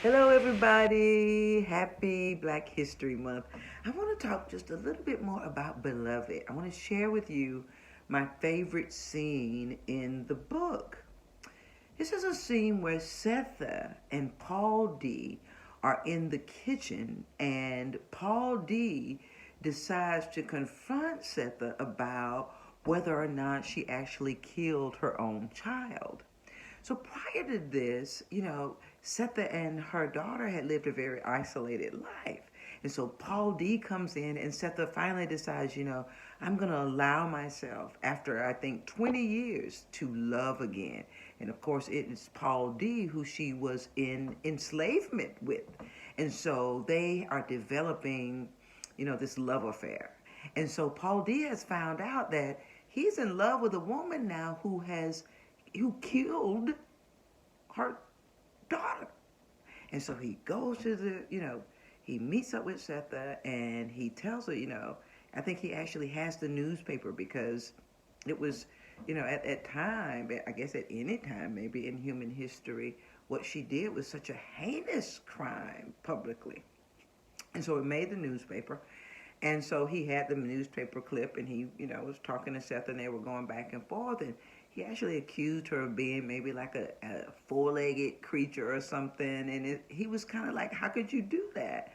Hello, everybody. Happy Black History Month. I want to talk just a little bit more about Beloved. I want to share with you my favorite scene in the book. This is a scene where Setha and Paul D are in the kitchen, and Paul D decides to confront Setha about whether or not she actually killed her own child. So prior to this, Setha and her daughter had lived a very isolated life. And so Paul D comes in, and Setha finally decides, I'm going to allow myself, after I think 20 years, to love again. And of course, it is Paul D who she was in enslavement with. And so they are developing, this love affair. And so Paul D has found out that he's in love with a woman now who killed her daughter. And so he goes to he meets up with Setha, and he tells her, I think he actually has the newspaper because it was, at that time, I guess at any time maybe in human history, what she did was such a heinous crime publicly. And so it made the newspaper. And so he had the newspaper clip, and he, was talking to Seth, and they were going back and forth. And he actually accused her of being maybe like a four-legged creature or something. And he was kind of like, how could you do that?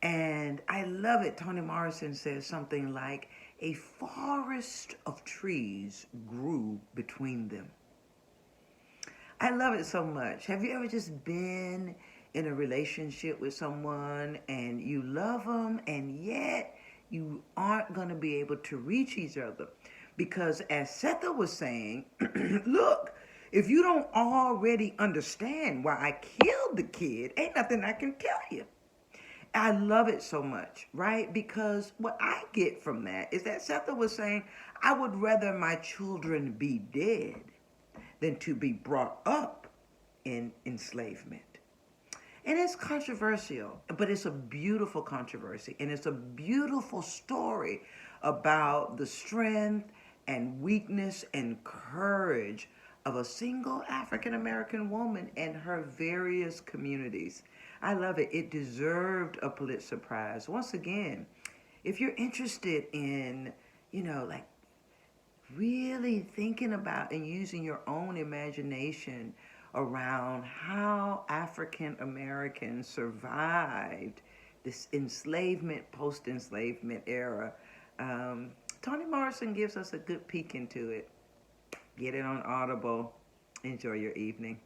And I love it. Toni Morrison says something like, a forest of trees grew between them. I love it so much. Have you ever just been in a relationship with someone and you love them, and yet you aren't going to be able to reach each other? Because as Setha was saying, look, if you don't already understand why I killed the kid, ain't nothing I can tell you. I love it so much, right? Because what I get from that is that Setha was saying, I would rather my children be dead than to be brought up in enslavement. And it's controversial, but it's a beautiful controversy. And it's a beautiful story about the strength and weakness and courage of a single African American woman and her various communities. I love it. It deserved a Pulitzer Prize. Once again, if you're interested in, like really thinking about and using your own imagination around how African Americans survived this enslavement, post enslavement era, Toni Morrison gives us a good peek into it. Get it on Audible. Enjoy your evening.